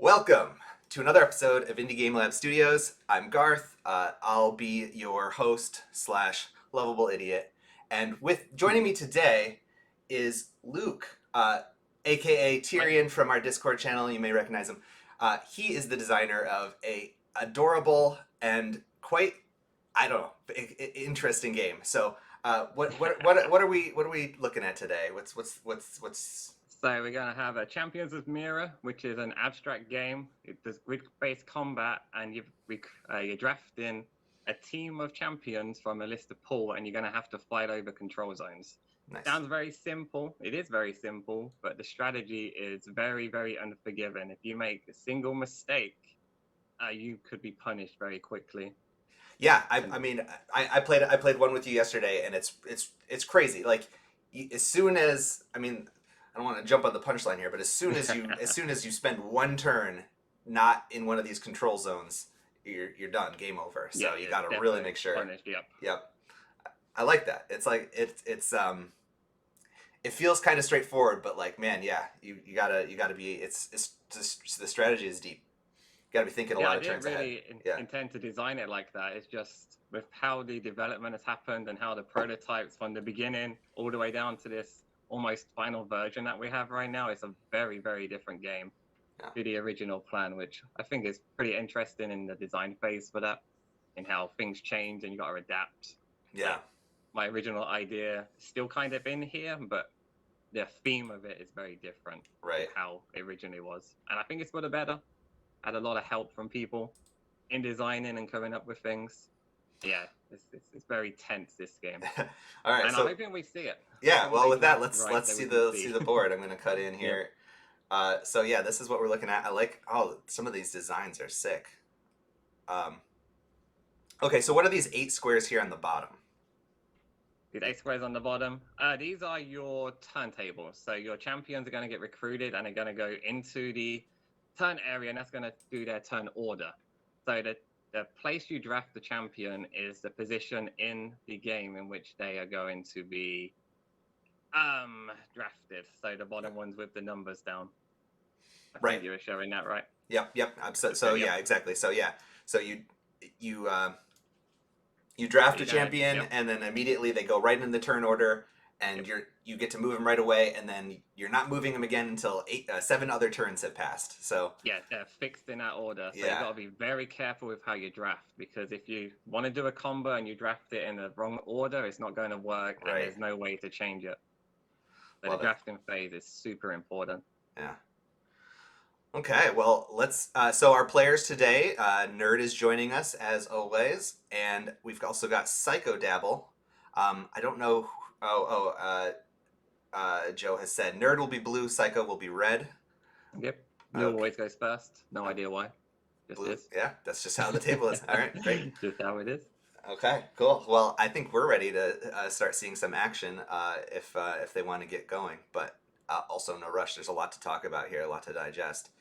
Welcome to another episode of Indie Game Lab Studios. I'm Garth. I'll be your host slash lovable idiot. And joining me today is Luke, aka Tirean from our Discord channel. You may recognize him. He is the designer of a adorable and quite, I don't know, interesting game. So, what are we looking at today? What's So we're going to have a Champions of Meera, which is an abstract game. It does grid-based combat, and you're drafting a team of champions from a list of pool, and you're going to have to fight over control zones. nice? Sounds very simple. It is very simple, but the strategy is very, very unforgiving. If you make a single mistake, you could be punished very quickly. Yeah, I played one with you yesterday, and it's crazy. Like, as soon as I don't want to jump on the punchline here, but as soon as you spend one turn not in one of these control zones, you're done, game over. So Yeah, you it's got to really definitely make sure. punished. Yep. Yep, I like that. It's like it feels kind of straightforward, but like, man, yeah, you gotta be. It's just the strategy is deep. You gotta be thinking a lot of turns I ahead. didn't really intend to design it like that. It's just with how the development has happened and how the prototypes from the beginning all the way down to this almost final version that we have right now, it's a very, very different game to the original plan, which I think is pretty interesting in the design phase for that, in how things change and you got to adapt. Yeah. Like, my original idea is still kind of in here, but the theme of it is very different Right. to how it originally was. And I think it's for the better. Had a lot of help from people in designing and coming up with things. Yeah, it's very tense, this game. All right, and so I'm hoping we see it. yeah, well, with that, let's right, see so the board. I'm going to cut in here. So yeah, this is what we're looking at. I like some of these designs are sick. Okay, so what are these 8 squares here on the bottom? These 8 squares on the bottom. These are your turntables. So your champions are going to get recruited and are going to go into the turn area, and that's going to do their turn order. So the place you draft the champion is the position in the game in which they are going to be drafted. So the bottom ones with the numbers down. I think you were showing that, right? Yep. So yeah, exactly. So yeah, so you draft a champion, and then immediately they go right in the turn order, and you get to move them right away, and then you're not moving them again until 7 other turns have passed. So yeah, they're fixed in that order. So you got to be very careful with how you draft, because if you want to do a combo and you draft it in the wrong order, it's not going to work, and there's no way to change it. So the drafting phase is super important. Yeah. Okay, well, let's. So our players today, Nerd is joining us as always, and we've also got Psychodabble. I don't know. Joe has said Nerd will be blue, Psycho will be red. Yep. Blue always goes first. No idea why. Just blue. is. Yeah, that's just how the table is. All right, great. Just how it is. Okay, cool. Well, I think we're ready to start seeing some action if they want to get going, but also no rush. There's a lot to talk about here, a lot to digest.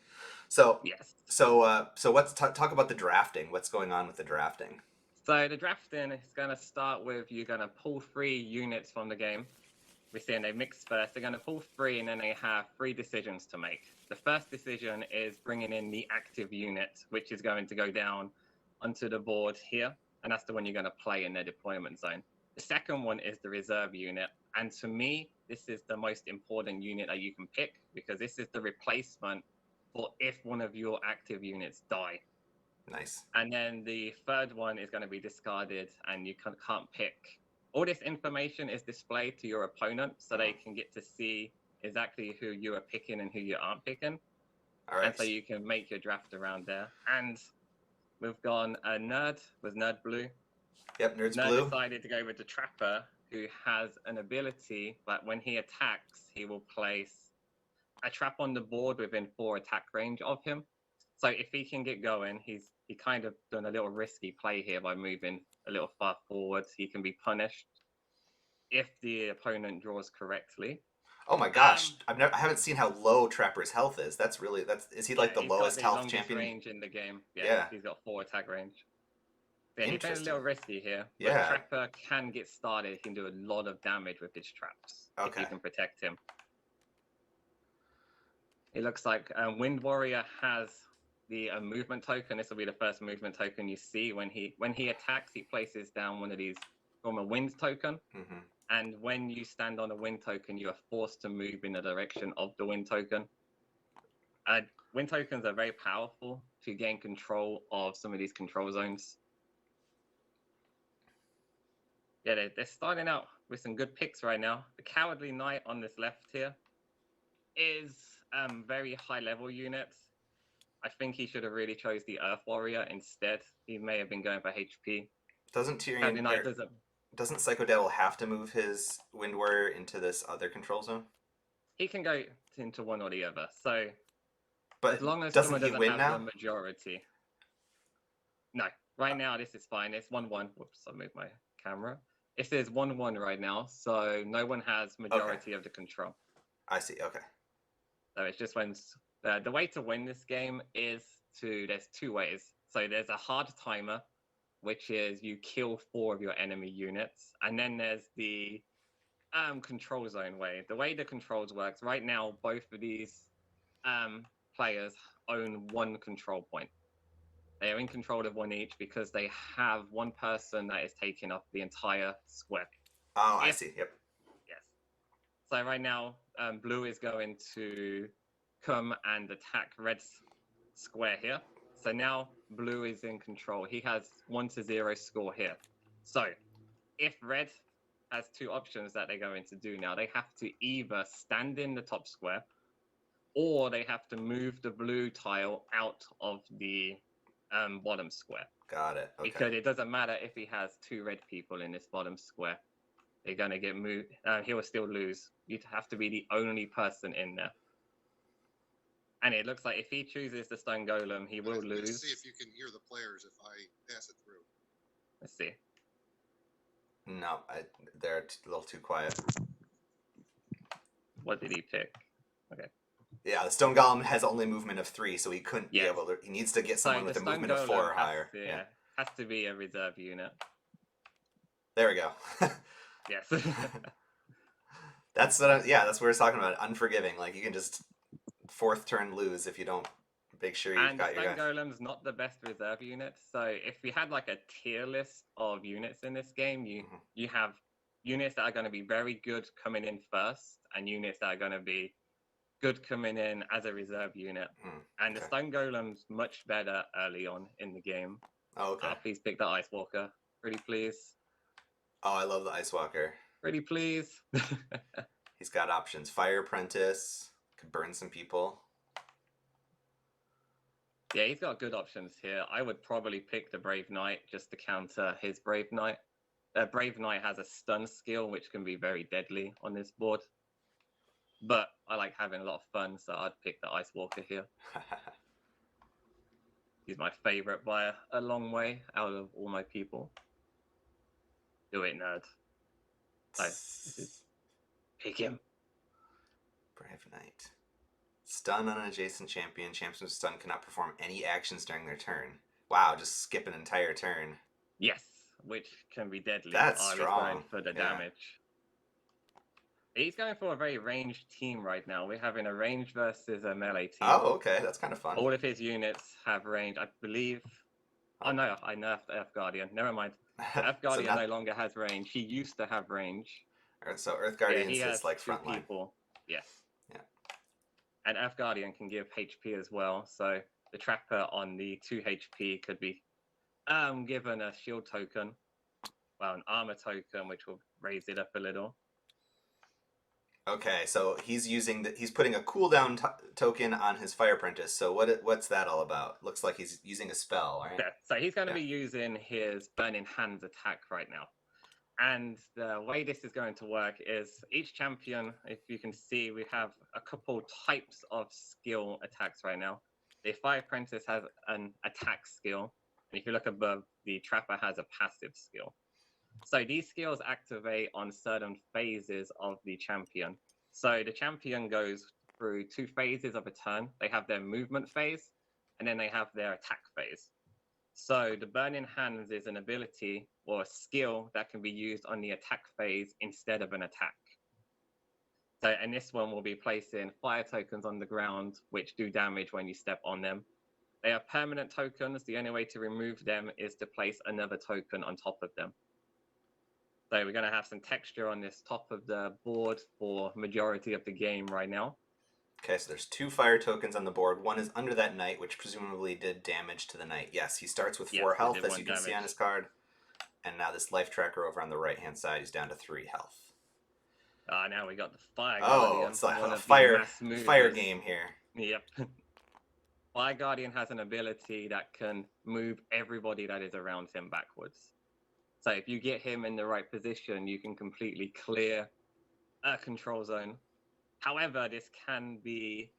So yes. So let's talk about the drafting. What's going on with the drafting? So the drafting is going to start with you're going to pull 3 units from the game. We're seeing they mix first. They're going to pull 3, and then they have 3 decisions to make. The first decision is bringing in the active unit, which is going to go down onto the board here, and that's the one you're going to play in their deployment zone. The second one is the reserve unit, and to me, this is the most important unit that you can pick, because this is the replacement for if one of your active units die. Nice. And then the third one is going to be discarded, and you can't pick. All this information is displayed to your opponent, so they can get to see exactly who you are picking and who you aren't picking. All right. And so you can make your draft around there. And we've gone a Nerd. Was Nerd blue? Yep, Nerd's Nerd blue. decided to go with the Trapper, who has an ability that when he attacks, he will place a trap on the board within 4 attack range of him. So if he can get going, he kind of done a little risky play here by moving a little far forward. He can be punished if the opponent draws correctly. Oh my gosh, I haven't seen how low Trapper's health is. Is he like the lowest health champion? Range in the game. Yeah, he's got 4 attack range. Yeah, he played a little risky here. But Trapper can get started. He can do a lot of damage with his traps if you can protect him. It looks like Wind Warrior has the movement token. This will be the first movement token you see when he attacks. He places down one of these from a wind token, and when you stand on a wind token, you are forced to move in the direction of the wind token. Wind tokens are very powerful to gain control of some of these control zones. Yeah, they're starting out with some good picks right now. The Cowardly Knight on this left here is very high level units. I think he should have really chose the Earth Warrior instead. He may have been going for HP. Doesn't Tirean doesn't Psychodabble have to move his Wind Warrior into this other control zone? He can go into one or the other. So, but as long as doesn't someone he doesn't win have now? the majority. No, right now this is fine. It's 1-1. Whoops, I moved my camera. It says 1-1 right now, so no one has majority of the control. I see. Okay. So it's just when the way to win this game is there's two ways. So there's a hard timer, which is you kill 4 of your enemy units, and then there's the control zone way. The way the controls works right now, both of these players own 1 control point. They are in control of 1 each because they have 1 person that is taking up the entire square. Oh, I see. Yep. Yes. So right now, blue is going to come and attack red's square here. So now blue is in control. He has 1-0 score here. So if red has 2 options that they're going to do now, they have to either stand in the top square or they have to move the blue tile out of the bottom square. Got it. Okay. Because it doesn't matter if he has 2 red people in this bottom square. They're going to get moved. He will still lose. You'd have to be the only person in there. And it looks like if he chooses the Stone Golem, he will lose. Let's see if you can hear the players if I pass it through. Let's see. No, they're a little too quiet. What did he pick? Okay. Yeah, the Stone Golem has only movement of 3, so he couldn't be able to. He needs to get someone with a movement of 4 or higher. Has to be a reserve unit. There we go. Yes. That's what. That's what we're talking about. Unforgiving. Like you can just 4th turn lose if you don't make sure you've got your guy. And Stone Golem's not the best reserve unit. So if we had like a tier list of units in this game, you have units that are going to be very good coming in first, and units that are going to be good coming in as a reserve unit. And the Stone Golem's much better early on in the game. Oh, okay. Please pick the Ice Walker. Pretty please. Oh, I love the Ice Walker. Pretty please. He's got options. Fire Apprentice. Could burn some people. Yeah, he's got good options here. I would probably pick the Brave Knight just to counter his Brave Knight. Brave Knight has a stun skill, which can be very deadly on this board. But I like having a lot of fun, so I'd pick the Ice Walker here. He's my favorite by a long way out of all my people. Do it, nerd. Pick him. Brave Knight. Stun on an adjacent champion. Champions with stun cannot perform any actions during their turn. Wow, just skip an entire turn. Yes, which can be deadly. That's strong. Going for the damage. He's going for a very ranged team right now. We're having a range versus a melee team. Oh, okay. That's kind of fun. All of his units have range, I believe. Oh, no, I nerfed Earth Guardian. Never mind. Earth Guardian no longer has range. He used to have range. So Earth Guardian is like front line. Yes. Yeah. And Earth Guardian can give HP as well. So the Trapper on the 2 HP could be given a shield token. Well, an armor token, which will raise it up a little. Okay, so he's putting a cooldown token on his Fire Apprentice. So what's that all about? Looks like he's using a spell, right? Yeah, so he's going to be using his Burning Hands attack right now. And the way this is going to work is each champion, if you can see, we have a couple types of skill attacks right now. The Fire Apprentice has an attack skill. And if you look above, the Trapper has a passive skill. So these skills activate on certain phases of the champion. So the champion goes through 2 phases of a turn. They have their movement phase, and then they have their attack phase. So the Burning Hands is an ability or a skill that can be used on the attack phase instead of an attack. So, and this one will be placing fire tokens on the ground, which do damage when you step on them. They are permanent tokens. The only way to remove them is to place another token on top of them. So we're going to have some texture on this top of the board for majority of the game right now. Okay, so there's 2 fire tokens on the board. One is under that knight, which presumably did damage to the knight. Yes, he starts with 4 health, as you can see on his card. And now this life tracker over on the right-hand side is down to 3 health. Now we got the Fire Guardian. Guardian. It's like a fire game here. Yep. Fire Guardian has an ability that can move everybody that is around him backwards. So if you get him in the right position, you can completely clear a control zone. However, this can be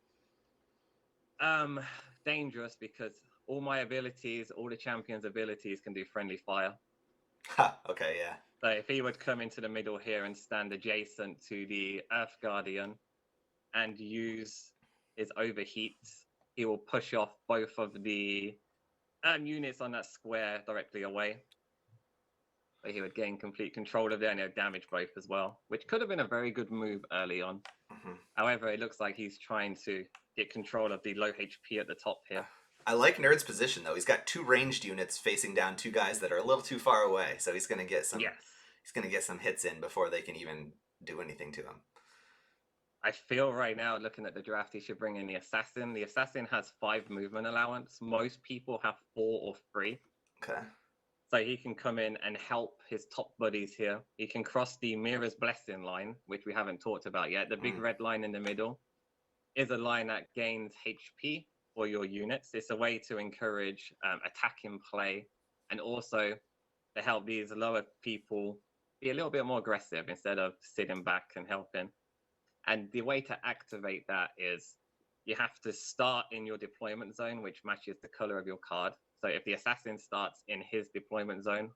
dangerous because all my abilities, all the champion's abilities can do friendly fire. Okay, yeah. So if he would come into the middle here and stand adjacent to the Earth Guardian and use his overheat, he will push off both of the units on that square directly away. But he would gain complete control of it and he would damage both as well, which could have been a very good move early on. Mm-hmm. However, it looks like he's trying to get control of the low HP at the top here. I like Nerd's position though. He's got 2 ranged units facing down 2 guys that are a little too far away, so he's going to get some. Yes. He's going to get some hits in before they can even do anything to him. I feel right now, looking at the draft, he should bring in the Assassin. The Assassin has 5 movement allowance. Most people have 4 or 3. Okay. So he can come in and help his top buddies here. He can cross the Meera's Blessing line, which we haven't talked about yet. The big red line in the middle is a line that gains HP for your units. It's a way to encourage attacking play and also to help these lower people be a little bit more aggressive instead of sitting back and helping. And the way to activate that is you have to start in your deployment zone, which matches the color of your card. So if the assassin starts in his deployment zone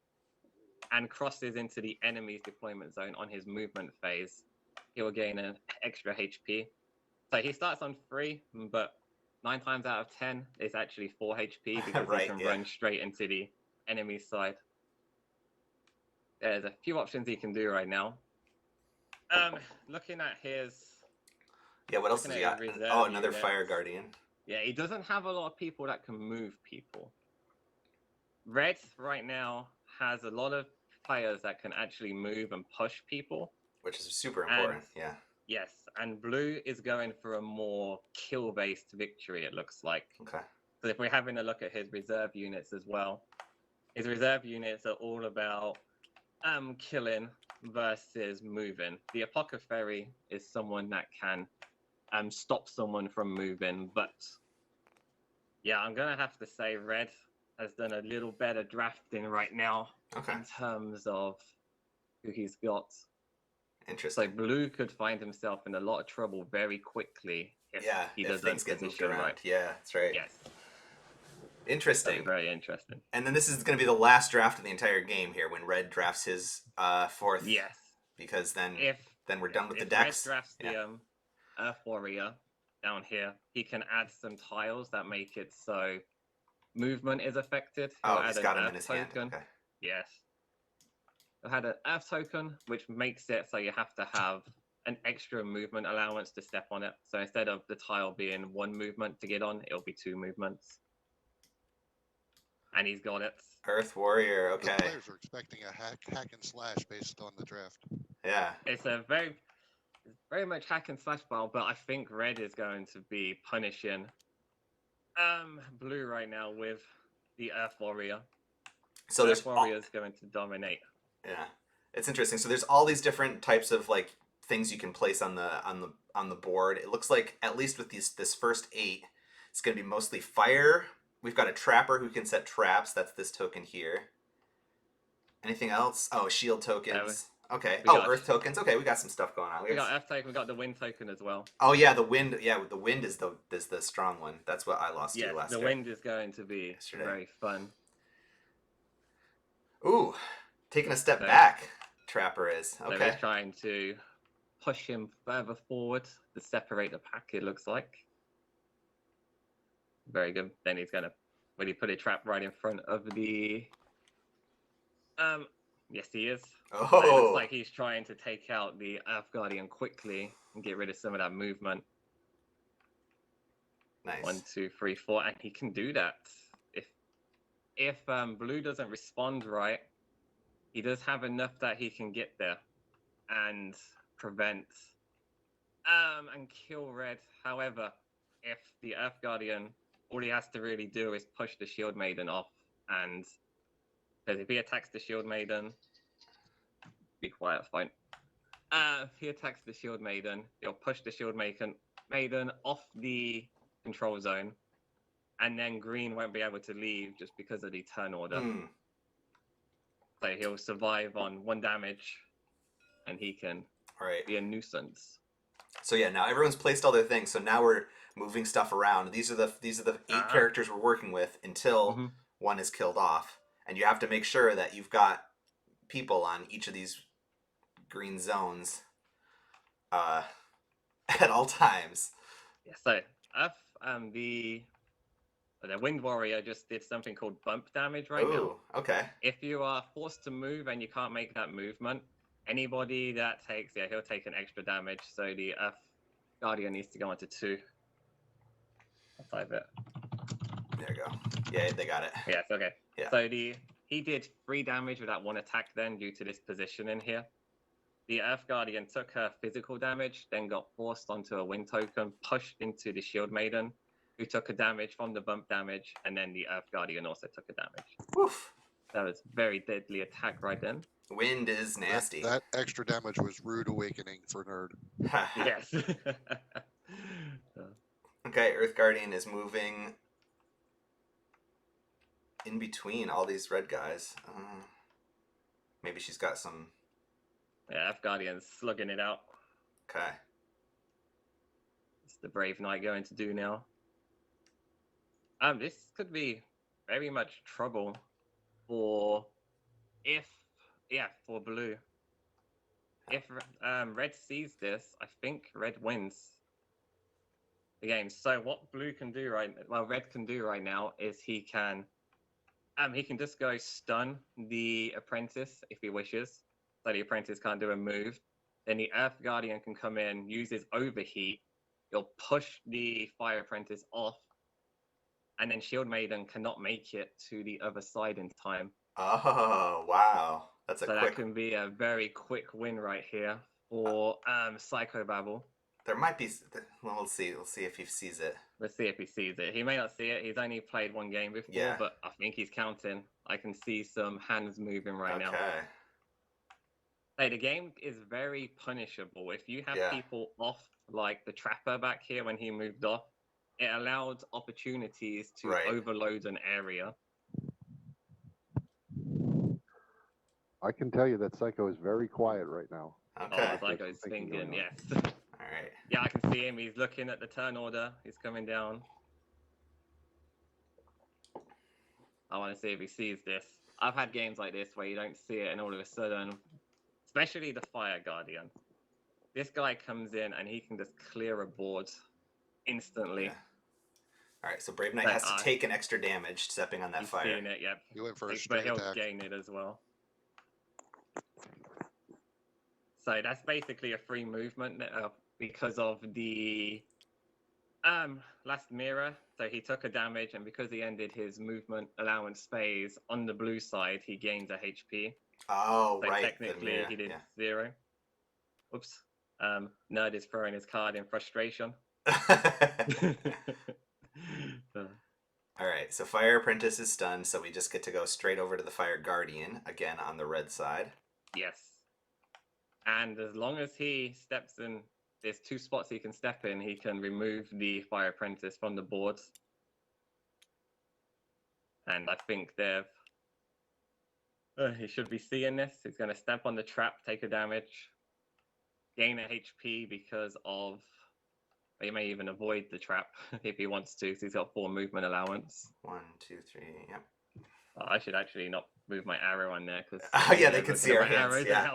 and crosses into the enemy's deployment zone on his movement phase, he will gain an extra HP. So he starts on 3, but 9 times out of 10, it's actually 4 HP because he can run straight into the enemy side. There's a few options he can do right now. Looking at his... Yeah, what else has he got? Oh, another Fire Guardian. Yeah, he doesn't have a lot of people that can move people. Red right now has a lot of players that can actually move and push people. Which is super important, yeah. Yes, and blue is going for a more kill-based victory, it looks like. Okay. So if we're having a look at his reserve units as well, his reserve units are all about killing versus moving. The Apothecary is someone that can stop someone from moving, but yeah, I'm going to have to say red has done a little better drafting right now in terms of who he's got. Interesting. So blue could find himself in a lot of trouble very quickly if he doesn't position right. Yeah, that's right. Yes. Interesting. Very interesting. And then this is going to be the last draft of the entire game here when red drafts his 4th. Yes. Because then we're done with the decks. Red drafts the Earth Warrior down here, he can add some tiles that make it so movement is affected. He's got him in his hand. Okay. Yes. I had an Earth token, which makes it so you have to have an extra movement allowance to step on it. So instead of the tile being 1 movement to get on, it'll be 2 movements. And he's got it. Earth Warrior, okay. The players are expecting a hack and slash based on the draft. Yeah. It's a very much hack and slash style, but I think red is going to be punishing blue right now with the Earth Warrior. So Earth Warrior is going to dominate. Yeah, it's interesting. So there's all these different types of like things you can place on the board. It looks like at least with this first 8, it's going to be mostly fire. We've got a trapper who can set traps. That's this token here. Anything else? Oh, shield tokens. Okay. Earth tokens. Okay, we got some stuff going on. We got Earth token. We got the wind token as well. Oh yeah, the wind. Yeah, the wind is the strong one. That's what I lost to last the year. wind is going to be very fun. Ooh, taking a step back. Trapper is okay. So he's trying to push him further forward to separate the pack. It looks like. Very good. Then he's gonna when he put a trap right in front of the. Yes, he is. Oh. So it looks like he's trying to take out the Earth Guardian quickly and get rid of some of that movement. Nice. 1, 2, 3, 4, and he can do that. If blue doesn't respond right, he does have enough that he can get there and prevent and kill red. However, if the Earth Guardian, all he has to really do is push the Shield Maiden off, and because if he attacks the Shield Maiden, be quiet, fine. If he attacks the Shield Maiden, he'll push the Shield Maiden off the control zone, and then green won't be able to leave just because of the turn order. So he'll survive on 1 damage, and he can be a nuisance. So yeah, now everyone's placed all their things. So now we're moving stuff around. These are the 8 characters we're working with until one is killed off, and you have to make sure that you've got people on each of these green zones at all times. Yeah. So the Wind Warrior just did something called bump damage right now. Okay. If you are forced to move and you can't make that movement, anybody that takes, he'll take an extra damage. So the Earth Guardian needs to go on to 2. I'll type it. There you go. Yeah, they got it. Yes, okay. Yeah. So he did 3 damage with that 1 attack then due to this position in here. The Earth Guardian took her physical damage, then got forced onto a wind token, pushed into the Shield Maiden, who took a damage from the bump damage, and then the Earth Guardian also took a damage. Woof. That was very deadly attack right then. Wind is nasty. That extra damage was rude awakening for Nerd. Yes. Okay, Earth Guardian is moving in between all these red guys. Maybe she's got some... Yeah, Earth Guardian's slugging it out. Okay. It's the Brave Knight going to do now. This could be very much trouble for blue. If red sees this, I think red wins the game. So what blue can do red can do right now is he can just go stun the apprentice if he wishes. So the apprentice can't do a move. Then the Earth Guardian can come in, use his overheat. He'll push the Fire Apprentice off, and then Shield Maiden cannot make it to the other side in time. Oh, wow. That's a quick... that can be a very quick win right here for Psychodabble. There might be... Well, we'll see. We'll see if he sees it. Let's see if he sees it. He may not see it. He's only played 1 game before, but I think he's counting. I can see some hands moving right now. Okay. Hey, the game is very punishable. If you have people off, like the Trapper back here when he moved off, it allowed opportunities to overload an area. I can tell you that Psycho is very quiet right now. Okay. Oh, Psycho's thinking, yes. All right. Yeah, I can see him. He's looking at the turn order. He's coming down. I want to see if he sees this. I've had games like this where you don't see it and all of a sudden, especially the Fire Guardian, this guy comes in and he can just clear a board instantly. Yeah. All right, so Brave Knight has to take an extra damage stepping on that he's fire. Seen it, yep. He went for a But straight he'll attack. gain it as well. So that's basically a free movement because of the last Meera. So he took a damage, and because he ended his movement allowance phase on the blue side, he gains a HP. Oh, so right. Technically, he did 0. Oops. Nerd is throwing his card in frustration. All right, so Fire Apprentice is stunned, so we just get to go straight over to the Fire Guardian, again on the red side. Yes. And as long as he steps in, there's 2 spots he can step in. He can remove the Fire Apprentice from the board. And I think he should be seeing this. He's going to step on the trap, take a damage, gain a HP because of... He may even avoid the trap if he wants to, because he's got 4 movement allowance. 1, 2, 3, yep. I should actually not move my arrow on there, because... yeah, they can see our hands, yeah.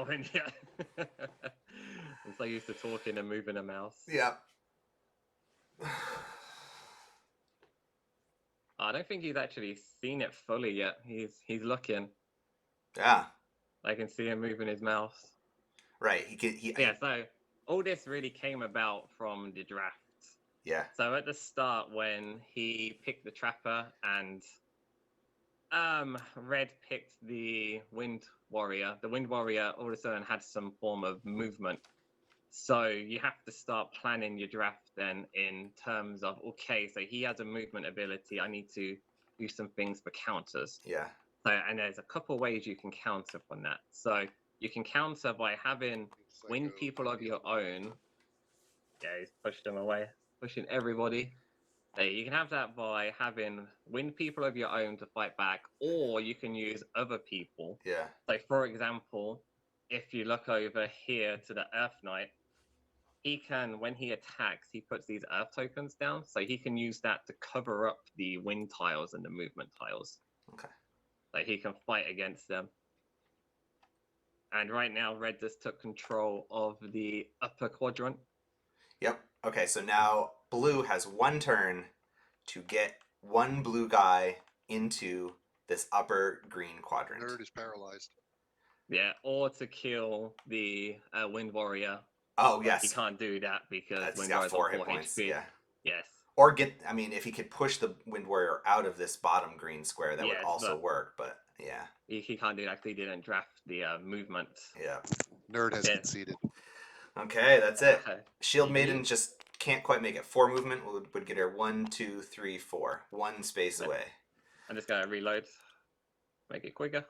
I'm so used to talking and moving a mouse. Yeah. I don't think he's actually seen it fully yet. He's looking. Yeah. I can see him moving his mouse. Right. Yeah, so all this really came about from the draft. Yeah. So at the start, when he picked the Trapper and Red picked the Wind Warrior, the Wind Warrior all of a sudden had some form of movement. So you have to start planning your draft then in terms of, okay, so he has a movement ability. I need to do some things for counters. Yeah. So, and there's a couple ways you can counter from that. So you can counter by having wind people of your own. Yeah, he's pushed them away, pushing everybody. So you can have that by having wind people of your own to fight back, or you can use other people. Yeah. So, for example, if you look over here to the Earth Knight, he can, when he attacks, he puts these Earth tokens down, so he can use that to cover up the wind tiles and the movement tiles. Okay. So he can fight against them. And right now, Red just took control of the upper quadrant. Yep. Okay, so now blue has one turn to get one blue guy into this upper green quadrant. Nerd is paralyzed. Yeah, or to kill the Wind Warrior. Oh, He yes. can't do that because He's Wind got Warrior's 4 on hit 4 points. HP. Yeah. Yes. Or if he could push the Wind Warrior out of this bottom green square, that would Yes, also but- work, but yeah. He can't do that because he didn't draft the movement. Yeah. Nerd has Yeah. conceded. Okay, that's it. Shield Mhm. Maiden just can't quite make it. 4 movement would get her 1, 2, 3, 4. 1 space away. I'm just going to reload. Make it quicker.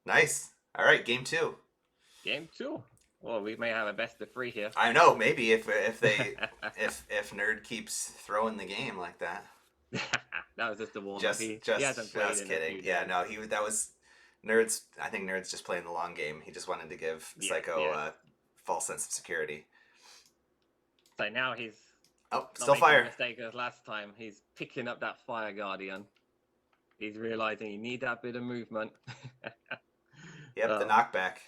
Nice. All right, game 2. Game 2. Well, we may have a best of 3 here. I know, maybe if they if Nerd keeps throwing the game like that. That was just a warm up. Just He hasn't played in a kidding. few Yeah, days. no, that was Nerd's. I think Nerd's just playing the long game. He just wanted to give Yes, Psycho yes. a false sense of security. So now he's Oh, not still making a fire. mistake as last time. He's picking up that Fire Guardian. He's realizing you need that bit of movement. Yep, the knockback.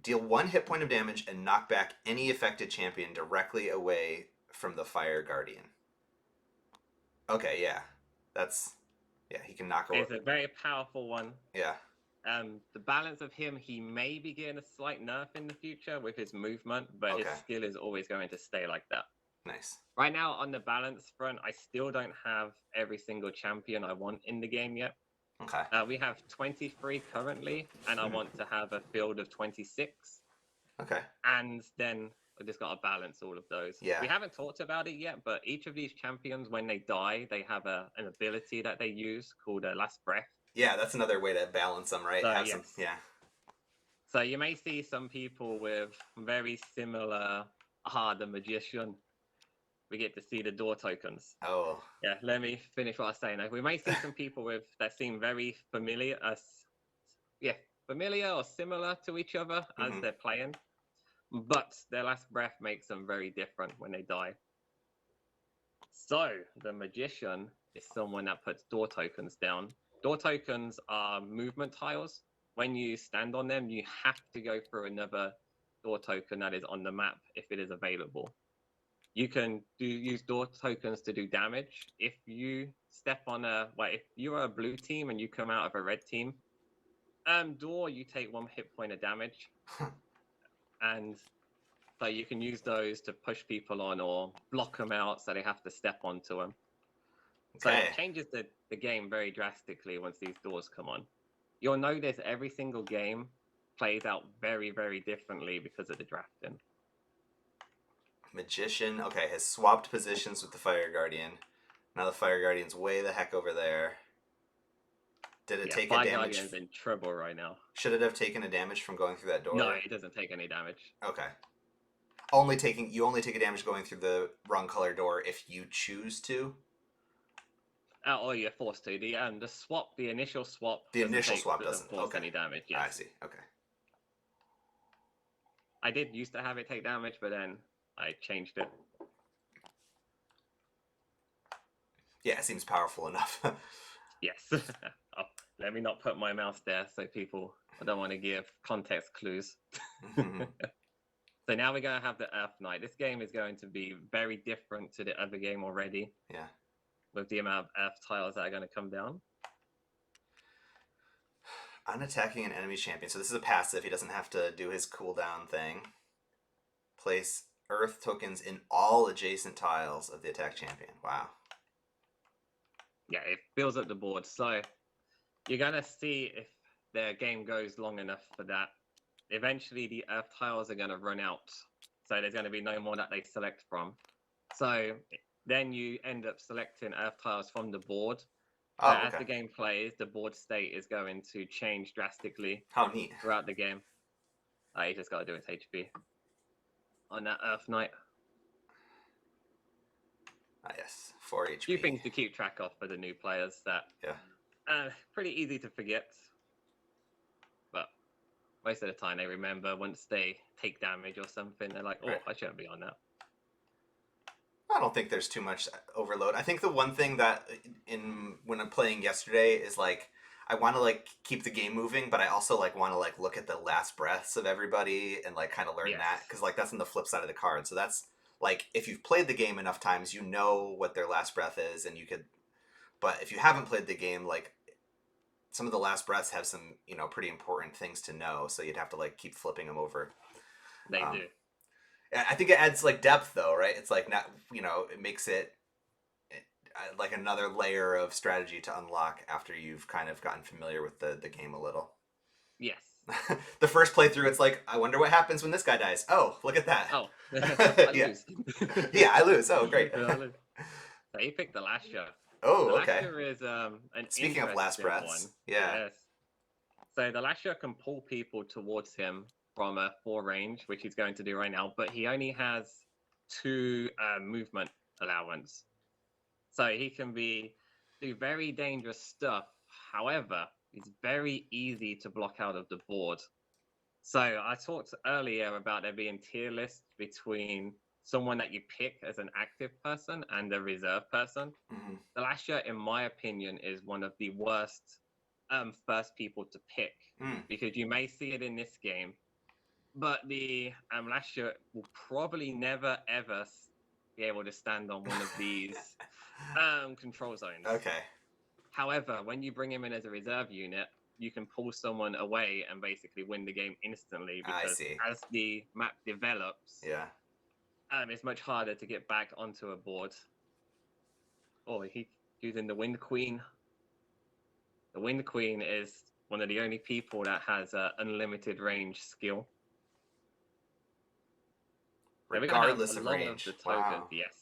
Deal 1 hit point of damage and knock back any affected champion directly away from the Fire Guardian. Okay, yeah. He can knock away. It's a very powerful one. Yeah. The balance of him, he may be getting a slight nerf in the future with his movement, but his Okay. skill is always going to stay like that. Nice. Right now, on the balance front, I still don't have every single champion I want in the game yet. Okay. We have 23 currently, and I want to have a field of 26. Okay. And then I just got to balance all of those. Yeah. We haven't talked about it yet, but each of these champions, when they die, they have an ability that they use called a Last Breath. Yeah, that's another way to balance them, right? So, Have yes. some, yeah. So you may see some people with very similar, the Magician. We get to see the door tokens. Oh. Yeah, let me finish what I was saying. We may see some people that seem very familiar, familiar or similar to each other as Mhm. they're playing, but their last breath makes them very different when they die. So the Magician is someone that puts door tokens down. Door tokens are movement tiles. When you stand on them, you have to go through another door token that is on the map if it is available. You can use door tokens to do damage. If you step on if you are a blue team and you come out of a red team, door, you take 1 hit point of damage. And so you can use those to push people on or block them out so they have to step onto them. So Okay. it changes the game very drastically once these doors come on. You'll notice every single game plays out very, very differently because of the drafting. Magician, okay, has swapped positions with the Fire Guardian. Now the Fire Guardian's way the heck over there. Did it take a Fire damage? Guardian's in trouble right now. Should it have taken a damage from going through that door? No, it doesn't take any damage. Okay. You only take a damage going through the wrong color door if you choose to. Or you're forced to. The initial swap. The initial swap doesn't. force Okay. any damage. Yes. I see. Okay. I did used to have it take damage, but then I changed it. Yeah, it seems powerful enough. Yes. Oh, let me not put my mouse there so I don't want to give context clues. Mhm. So now we're going to have the Earth Knight. This game is going to be very different to the other game already. Yeah. With the amount of Earth tiles that are going to come down. Unattacking an enemy champion. So this is a passive. He doesn't have to do his cooldown thing. Place Earth tokens in all adjacent tiles of the attack champion. Wow. Yeah, it fills up the board. So you're going to see if their game goes long enough for that. Eventually, the Earth tiles are going to run out. So there's going to be no more that they select from. So then you end up selecting Earth tiles from the board. So Oh, as okay. the game plays, the board state is going to change drastically How neat. throughout the game. You just got to do its HP on that Earth Knight. Ah, yes. 4 HP. A few things to keep track of for the new players that Yeah. pretty easy to forget. But most of the time they remember once they take damage or something. They're like, oh, Right. I shouldn't be on that. I don't think there's too much overload. I think the one thing that when I'm playing yesterday is like I want to like keep the game moving, but I also like want to like look at the last breaths of everybody and like kind of learn that because like that's on the flip side of the card. So that's like if you've played the game enough times, you know what their last breath is, and you could. But if you haven't played the game, like some of the last breaths have some pretty important things to know, so you'd have to like keep flipping them over. They do. I think it adds like depth though, right? It's like not, it makes it like another layer of strategy to unlock after you've kind of gotten familiar with the game a little. Yes. The first playthrough, it's like, I wonder what happens when this guy dies. Oh, look at that. Oh, I Yeah. lose. Yeah, I lose. Oh, great. I lose. So he picked the Lasher. Oh, The okay. Lasher is an Speaking of last interesting breaths, one. yeah. Yes. So the Lasher can pull people towards him from a 4 range, which he's going to do right now, but he only has 2 movement allowance. So he can do very dangerous stuff. However, it's very easy to block out of the board. So I talked earlier about there being tier lists between someone that you pick as an active person and a reserve person. Mm-hmm. The Lasher, in my opinion, is one of the worst first people to pick because you may see it in this game, but the Lasher will probably never ever be able to stand on one of these control zones. Okay. However, when you bring him in as a reserve unit, you can pull someone away and basically win the game instantly because as the map develops, it's much harder to get back onto a board. Oh, he's using the Wind Queen. The Wind Queen is one of the only people that has an unlimited range skill. Regardless of range. The tokens, wow. yes.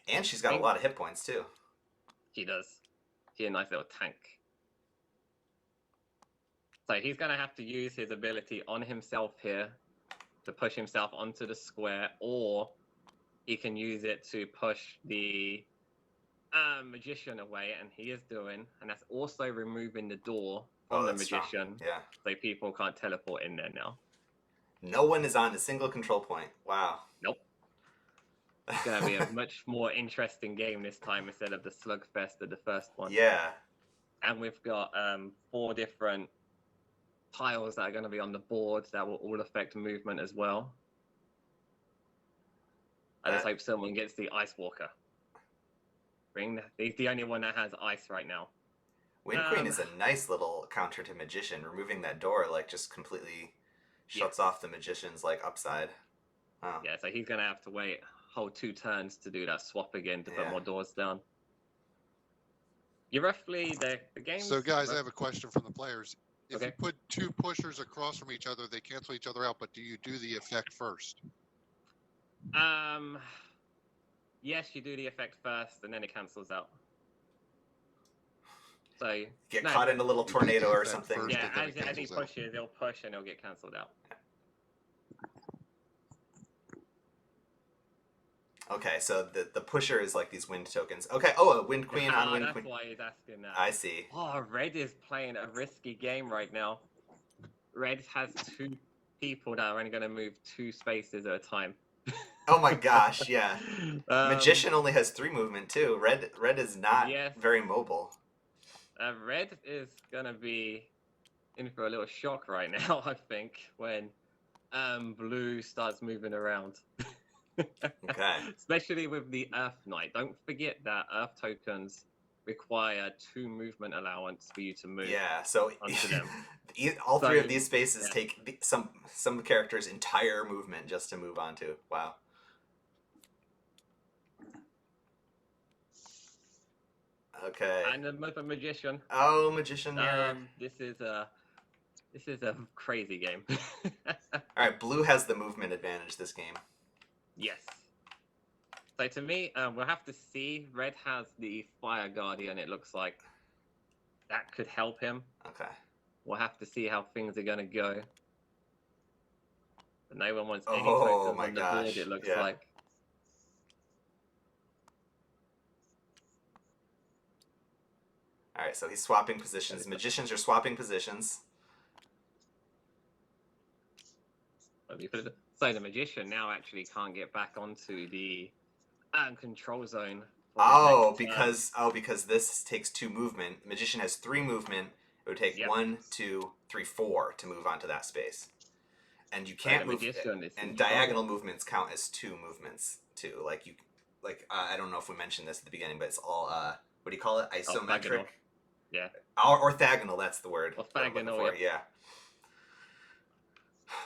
And she's got a lot of hit points too. She does. She's a nice little tank. So he's going to have to use his ability on himself here to push himself onto the square, or he can use it to push the magician away, and he is doing, and that's also removing the door from the magician. Strong. Yeah. So people can't teleport in there now. No one is on a single control point. Wow. Nope. It's going to be a much more interesting game this time instead of the slugfest of the first one. Yeah. And we've got 4 different tiles that are going to be on the board that will all affect movement as well. I just hope someone gets the Ice Walker. He's the only one that has ice right now. Wind Queen is a nice little counter to Magician. Removing that door like just completely shuts off the Magician's like upside. Oh. Yeah, so he's going to have to wait whole 2 turns to do that swap again to put more doors down. You roughly the game. So guys, I have a question from the players. If Okay. you put 2 pushers across from each other, they cancel each other out, but do you do the effect first? Yes, you do the effect first, and then it cancels out. So get caught in a little tornado or something. First, yeah, and then as he cancels out. pushes, he'll push and he'll get cancelled out. Okay, so the pusher is like these wind tokens. Okay, a Wind Queen on Wind Queen. That's why he's asking that. I see. Oh, Red is playing a risky game right now. Red has 2 people that are only going to move 2 spaces at a time. Oh my gosh, yeah. Magician only has 3 movement too. Red is not very mobile. Red is going to be in for a little shock right now, I think, when Blue starts moving around. Okay. Especially with the Earth Knight. Don't forget that Earth tokens require 2 movement allowance for you to move. Yeah, so onto them. all So three of these spaces yeah. take some characters' entire movement just to move onto. Wow. Okay. And the magician. Oh, magician mirror. This is a crazy game. All right, blue has the movement advantage this game. Yes. So to me, we'll have to see. Red has the Fire Guardian, it looks like. That could help him. Okay. We'll have to see how things are going to go. But no one wants any Oh tokens my on the gosh, board, it looks yeah. like. All right, so he's swapping positions. Magicians are swapping positions. So the magician now actually can't get back onto the control zone. for his Oh, next turn. because this takes 2 movement. Magician has 3 movement. It would take Yep. 1, 2, 3, 4 to move onto that space. And you So can't the move. magician is And in diagonal trouble. movements count as 2 movements too. I don't know if we mentioned this at the beginning, but it's all what do you call it? Isometric. Orthogonal. Yeah. Orthogonal. That's the word. that I'm looking Orthogonal, for. Yeah.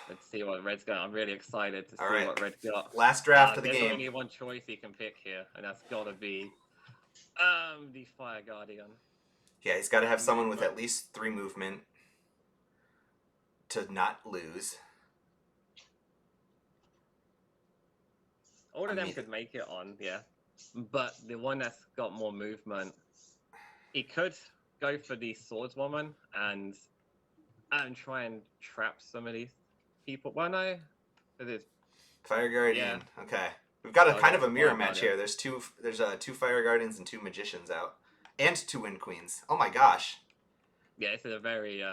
Let's see what Red's got. I'm really excited to see All right. what Red's got. Last draft of the There's game. only one choice he can pick here, and that's got to be the Fire Guardian. Yeah, he's got to have someone with at least 3 movement to not lose. All of them could make it on, yeah. But the one that's got more movement, he could go for the swordswoman and try and trap some of these people. Well, no, there's Fire Guardian. Okay. We've got a kind of a mirror Fire match Guardian. here. There's 2 Fire Guardians and 2 Magicians out. And 2 Wind Queens. Oh my gosh. yeah, this is a very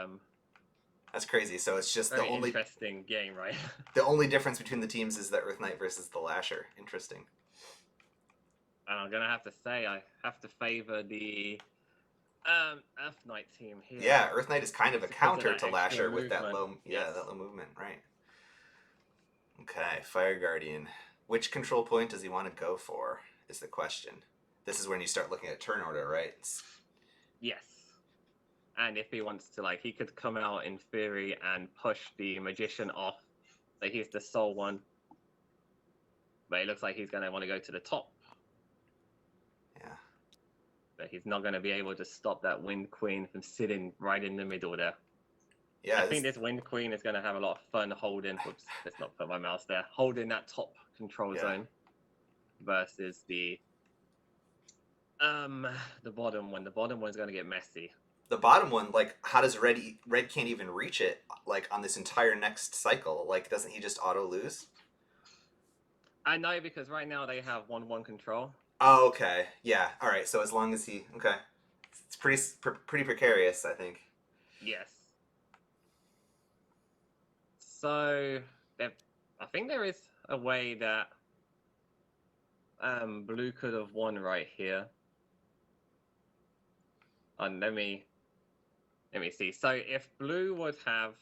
That's crazy. So it's just very the only interesting game, right? the only difference between the teams is the Earth Knight versus the Lasher. Interesting. And I'm gonna have to say I have to favor the Earth Knight team here. Yeah, Earth Knight is kind of a Because of counter that to extra Lasher with that movement. that low movement, right? Okay, Fire Guardian. Which control point does he want to go for? Is the question. This is when you start looking at turn order, right? Yes. And if he wants to, he could come out in theory and push the magician off. So he's the sole one. But it looks like he's going to want to go to the top. Yeah. But he's not going to be able to stop that Wind Queen from sitting right in the middle there. Yeah. I think this Wind Queen is going to have a lot of fun holding. Whoops, let's not put my mouse there. Holding that top control zone versus the bottom one. The bottom one's going to get messy. The bottom one, how does Red can't even reach it, on this entire next cycle? Doesn't he just auto lose? I know, because right now they have 1/1 control. Oh, okay. Yeah. All right. So as long as okay, it's pretty precarious, I think. Yes. So I think there is a way that blue could have won right here. And let me see. So if blue would have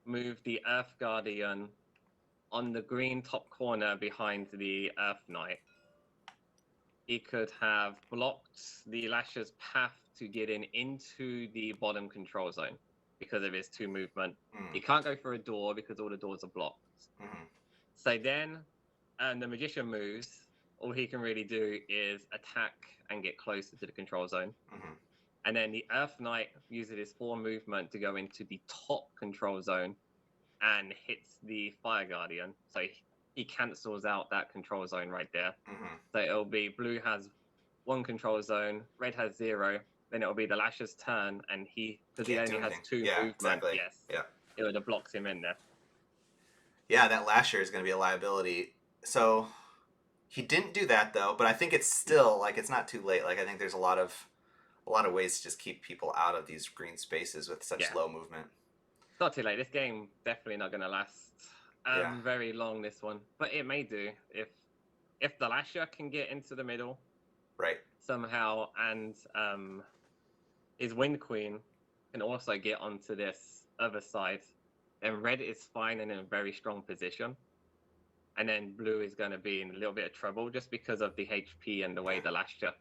moved the Earth Guardian on the green top corner behind the Earth Knight, he could have blocked the Lasher's path to get into the bottom control zone because of his 2 movement. He can't go through a door because all the doors are blocked. Mm-hmm. So then the magician moves. All he can really do is attack and get closer to the control zone. Mm-hmm. And then the Earth Knight uses his 4 movement to go into the top control zone and hits the Fire Guardian. So he cancels out that control zone right there. Mm-hmm. So it'll be blue has 1 control zone, red has 0. Then it'll be the Lasher's turn, and because he only has 2 movement. Exactly. Yes. Yeah. It would have blocked him in there. Yeah, that Lasher is going to be a liability. So he didn't do that though, but I think it's still it's not too late. I think there's a lot of ways to just keep people out of these green spaces with such low movement. It's not too late. This game definitely not going to last very long. This one, but it may do if the Lasher can get into the middle, right, somehow, and his Wind Queen can also get onto this other side. Then red is fine and in a very strong position. And then blue is going to be in a little bit of trouble just because of the HP and the way the Lasher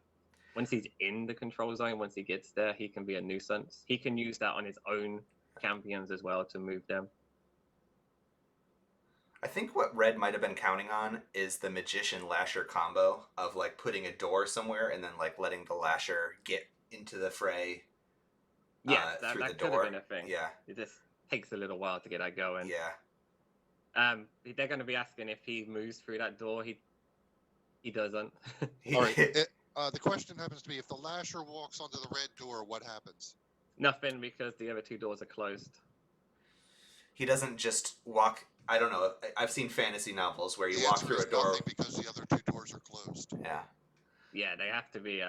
once he's in the control zone, once he gets there, he can be a nuisance. He can use that on his own champions as well to move them. I think what Red might have been counting on is the Magician Lasher combo of like putting a door somewhere and then like letting the Lasher get into the fray. Yeah, that through the could have door. been a thing. Yeah. It just takes a little while to get that going. Yeah. They're going to be asking if he moves through that door. He doesn't. All right. The question happens to be, if the Lasher walks onto the red door, what happens? Nothing, because the other two doors are closed. He doesn't just walk. I don't know. I've seen fantasy novels where you The walk answer through is a door. nothing, because the other two doors are closed. Yeah. Yeah, they have to be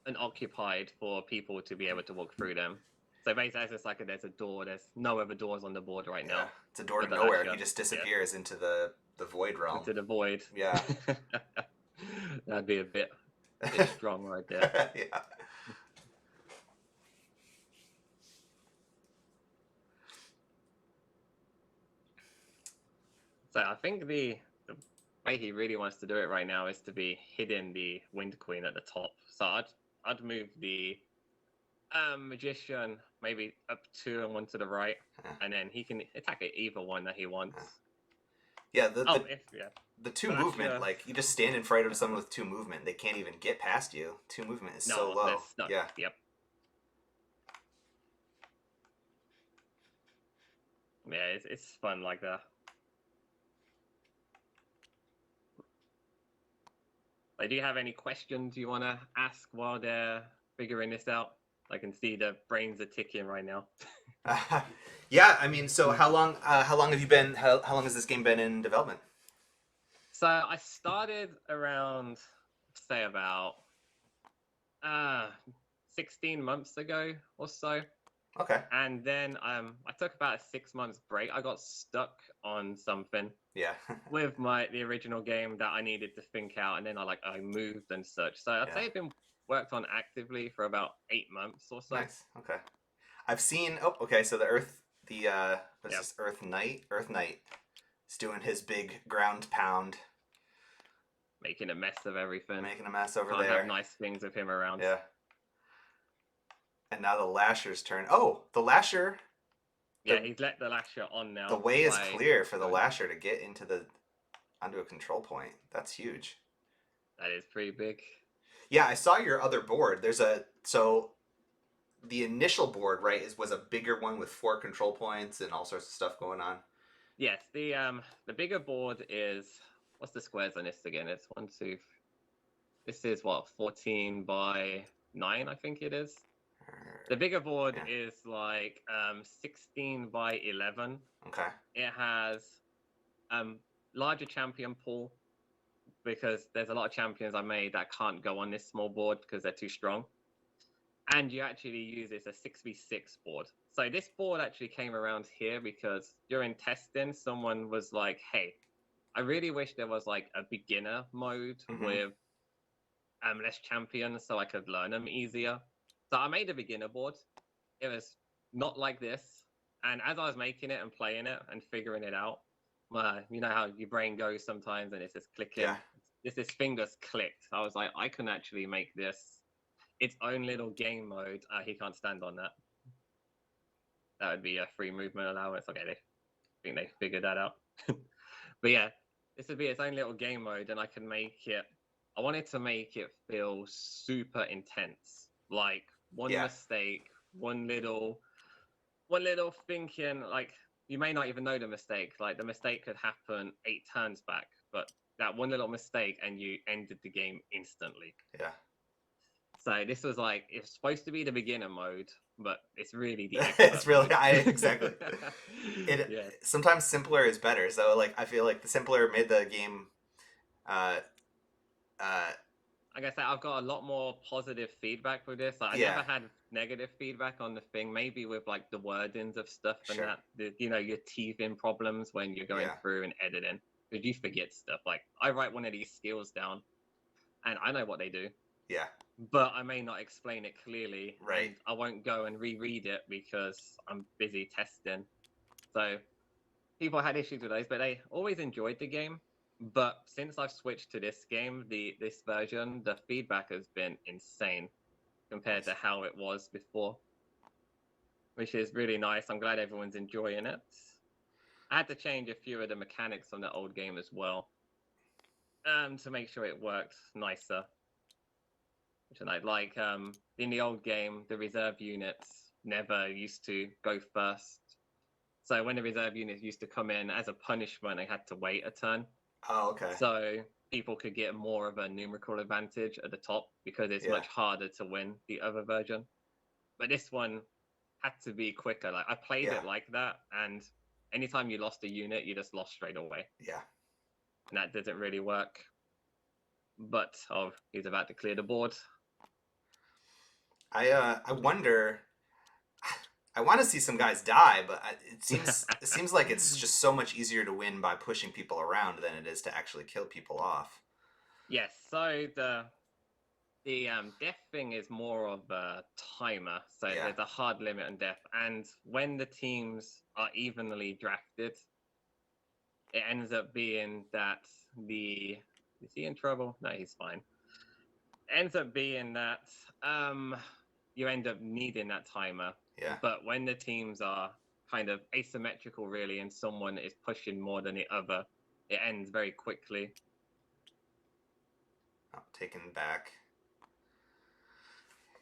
unoccupied for people to be able to walk through them. So basically, it's just like there's a door. There's no other doors on the board right now. It's a door to With the nowhere. Lasher. He just disappears into the void realm. Into the void. Yeah. That'd be a bit strong right there. Yeah. So I think the way he really wants to do it right now is to be hidden the Wind Queen at the top. So I'd move the Magician maybe up 2 and 1 to the right, and then he can attack it either one that he wants. Yeah. Yeah. The 2 Well, that's movement, your- like you just stand in front of someone with 2 movement, they can't even get past you. 2 movement is so low. That's not, Yeah. Yep. Yeah, it's fun like that. Like, do you have any questions you want to ask while they're figuring this out? I can see the brains are ticking right now. Yeah, I mean, so how long have you been? How long has this game been in development? So I started around, say, about 16 months ago or so. Okay. And then I took about a 6 months break. I got stuck on something Yeah. with the original game that I needed to think out, and then I moved and such. So I'd say it's been worked on actively for about 8 months or so. Nice. Okay. I've seen. Oh, okay. So what's this? Earth Knight is doing his big ground pound, Making a mess of everything. making a mess over Can't there. have nice things with him around. Yeah. And now the Lasher's turn. Oh, the Lasher. Yeah, he's let the Lasher on now. The way is by- clear for the Lasher to get onto a control point. That's huge. That is pretty big. Yeah, I saw your other board. So the initial board, right, was a bigger one with 4 control points and all sorts of stuff going on. Yes, the bigger board is, what's the squares on this again? It's 1, 2. This is what, 14 by 9, I think it is. The bigger board is like 16 by 11. Okay. It has larger champion pool, because there's a lot of champions I made that can't go on this small board because they're too strong. And you actually use this a 6v6 board. So this board actually came around here because during testing, someone was like, hey, I really wish there was like a beginner mode with less champions so I could learn them easier. So I made a beginner board. It was not like this. And as I was making it and playing it and figuring it out, you know how your brain goes sometimes and it's just clicking. Yeah. This thing just clicked. I was like, I can actually make this its own little game mode. He can't stand on that. That would be a free movement allowance. Okay, I think they figured that out. But yeah, this would be its own little game mode, and I wanted to make it feel super intense. Like one mistake, one little thinking, like you may not even know the mistake. Like the mistake could happen 8 turns back, but that one little mistake and you ended the game instantly. Yeah. So this was like, it's supposed to be the beginner mode, but it's really the It's really mode. exactly. Sometimes simpler is better. So like I feel like the simpler made the game like I said, I've got a lot more positive feedback with this. Like, I never had negative feedback on the thing. Maybe with like the wordings of stuff and your teething problems when you're going through and editing, because you forget stuff. Like I write one of these skills down, and I know what they do. Yeah. But I may not explain it clearly. Right. And I won't go and reread it because I'm busy testing. So people had issues with those, but they always enjoyed the game. But since I've switched to this game, this version, the feedback has been insane compared to how it was before, which is really nice. I'm glad everyone's enjoying it. I had to change a few of the mechanics from the old game as well, to make sure it works nicer. Which I like. In the old game, the reserve units never used to go first. So when the reserve units used to come in as a punishment, they had to wait a turn. Oh, okay. So people could get more of a numerical advantage at the top because it's Yeah. much harder to win the other version. But this one had to be quicker. Like I played Yeah. it like that, and anytime you lost a unit, you just lost straight away. Yeah. And that doesn't really work. But he's about to clear the board. I wonder. I want to see some guys die, but it seems like it's just so much easier to win by pushing people around than it is to actually kill people off. Yes, so the death thing is more of a timer, so Yeah. there's a hard limit on death, and when the teams are evenly drafted, it ends up being that is he in trouble? No, he's fine. It ends up being that you end up needing that timer. Yeah. But when the teams are kind of asymmetrical, really, and someone is pushing more than the other, it ends very quickly. Oh, taken back.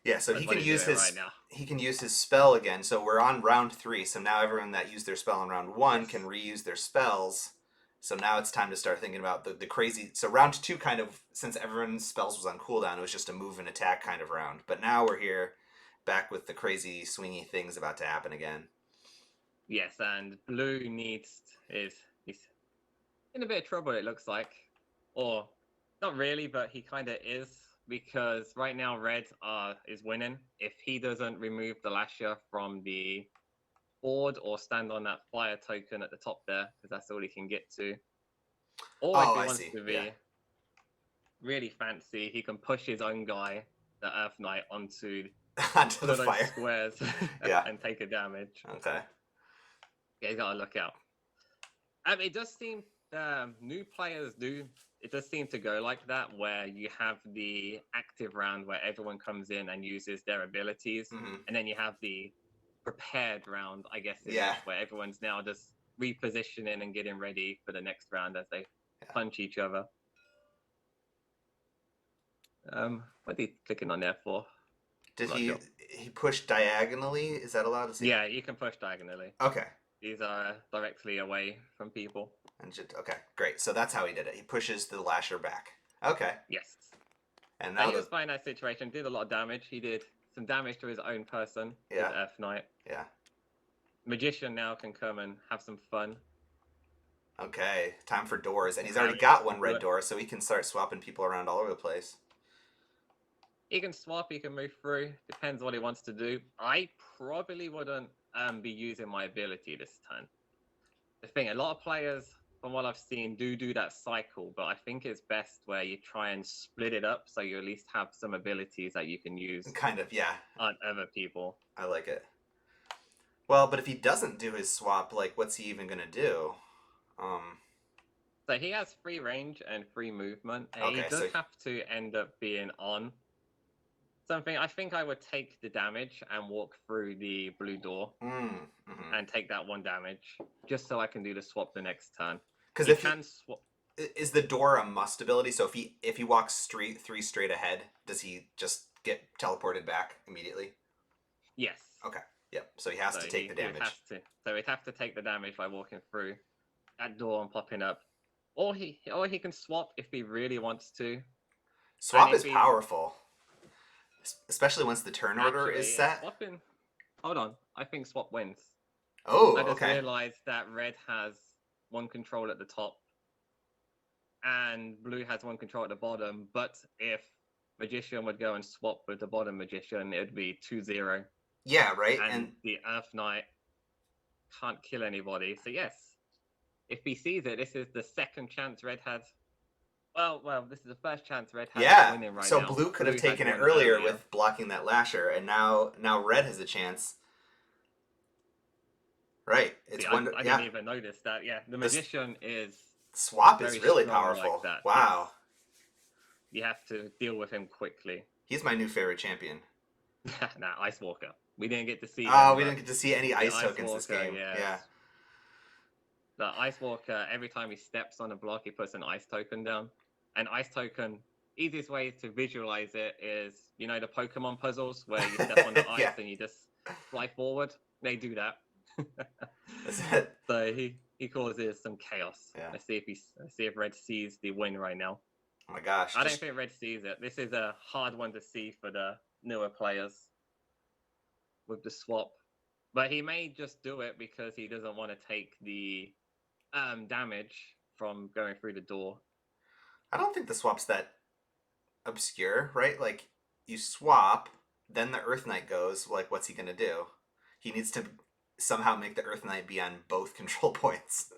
Yeah, so That's he what can he's use doing his right now. he can use his spell again. So we're on round 3. So now everyone that used their spell in round 1 Yes. can reuse their spells. So now it's time to start thinking about the crazy. So round 2 kind of, since everyone's spells was on cooldown, it was just a move and attack kind of round. But now we're here, back with the crazy swingy things about to happen again. Yes, and blue he's in a bit of trouble, it looks like. Or not really, but he kind of is, because right now red is winning. If he doesn't remove the lasher from the board or stand on that fire token at the top there, because that's all he can get to. Or if he I wants see. to be Yeah. really fancy, he can push his own guy, the Earth Knight, onto Onto one the of those fire. squares Yeah. and take a damage. Okay. Yeah, you gotta look out. It does seem new players do. It does seem to go like that, where you have the active round where everyone comes in and uses their abilities, Mm-hmm. and then you have the prepared round, I guess, Yeah. where everyone's now just repositioning and getting ready for the next round as they punch each other. What are you clicking on there for? Did Not he sure. he push diagonally? Is that allowed to see? Yeah, you can push diagonally. Okay. These are directly away from people. And just, okay, great. So that's how he did it. He pushes the lasher back. Okay. Yes. And So now he was fine in that situation, did a lot of damage. He did some damage to his own person, Yeah. his Earth Knight. Yeah. Magician now can come and have some fun. Okay, time for doors. And he's already got one red But- door, so he can start swapping people around all over the place. He can swap, he can move through, depends what he wants to do. I probably wouldn't be using my ability this turn. The thing, a lot of players, from what I've seen, do that cycle, but I think it's best where you try and split it up so you at least have some abilities that you can use Kind of, yeah. on other people. I like it. Well, but if he doesn't do his swap, like, what's he even gonna do? So he has free range and free movement. And Okay, he does so- have to end up being on something. I think I would take the damage and walk through the blue door Mm-hmm. and take that 1 damage, just so I can do the swap the next turn. Because He if can swap. is the door a must ability? So if he walks 3 straight ahead, does he just get teleported back immediately? Yes. Okay. Yep. So he has to take the damage. So he'd have to take the damage by walking through that door and popping up. Or he can swap if he really wants to. Swap And is if he- powerful, especially once the turn order Actually, is set. Swapping. Hold on. I think swap wins. Oh, I just okay. realized that red has 1 control at the top and blue has 1 control at the bottom. But if Magician would go and swap with the bottom Magician, it would be 2-0. Yeah, right. And the Earth Knight can't kill anybody. So yes, if he sees it, this is the second chance red had. Well, this is the first chance red has Yeah. winning right So now. blue could have has taken it won earlier with blocking that lasher, and now red has a chance. Right. It's See, one. I Yeah. didn't even notice that. Yeah, the Magician is Swap is Very really strong powerful. like that, Wow. You have to deal with him quickly. He's my new favorite champion. Nah, Ice Walker. We didn't get to see Oh, him, we but didn't get to see any the ice Ice tokens this Walker, game. yes. Yeah. The Ice Walker, every time he steps on a block, he puts an ice token down. An ice token, easiest way to visualize it is, you know, the Pokemon puzzles where you step on the ice Yeah. and you just fly forward. They do that. That's it. So he causes some chaos. Yeah. Let's see if Red sees the win right now. Oh my gosh. I don't think Red sees it. This is a hard one to see for the newer players with the swap. But he may just do it because he doesn't want to take the damage from going through the door. I don't think the swap's that obscure, right? Like, you swap, then the Earth Knight goes. Like, what's he gonna do? He needs to somehow make the Earth Knight be on both control points.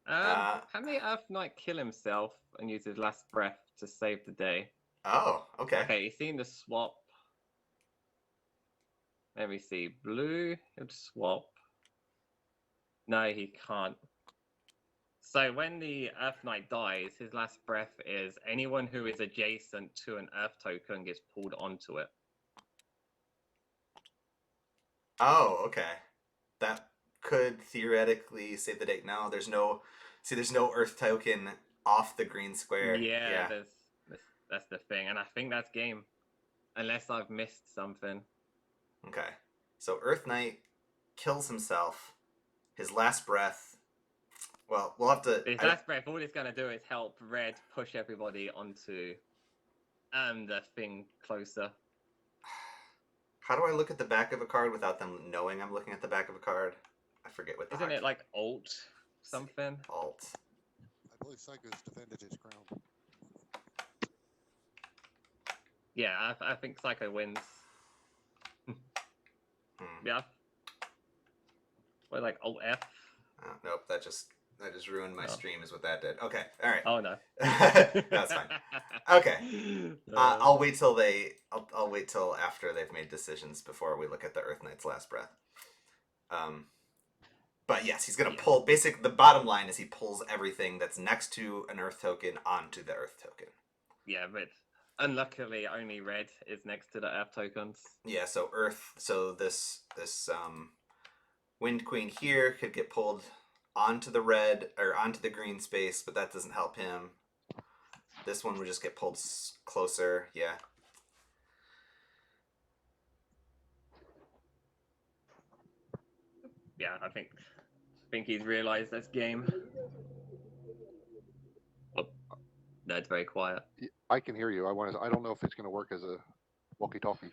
Can the Earth Knight kill himself and use his last breath to save the day? Oh, okay. Okay, he's seen the swap. Let me see. Blue, he'd swap. No, he can't. So when the Earth Knight dies, his last breath is anyone who is adjacent to an Earth token gets pulled onto it. Oh, okay. That could theoretically save the day. No, there's no Earth token off the green square. Yeah. That's the thing, and I think that's game, unless I've missed something. Okay. So Earth Knight kills himself. His last breath. Well, we'll have to. His last breath, all it's gonna do is help Red push everybody onto the thing closer. How do I look at the back of a card without them knowing I'm looking at the back of a card? I forget what the Isn't it like Alt something? Alt. I believe Psycho's defended his crown. Yeah, I think Psycho wins. Yeah. What, like Alt F? Oh, nope, that just ruined my stream is what that did. Okay, all right. Oh no. That's fine. Okay. I'll wait till I'll wait till after they've made decisions before we look at the Earth Knight's last breath. But yes, he's gonna pull. The bottom line is he pulls everything that's next to an Earth token onto the Earth token. Yeah, but unluckily only Red is next to the Earth tokens. Yeah, so Earth. So this Wind Queen here could get pulled onto the red or onto the green space, but that doesn't help him. This one would just get pulled closer. Yeah. Yeah, I think he's realized that's game. Oh, that's very quiet. I can hear you. I don't know if it's going to work as a walkie-talkie.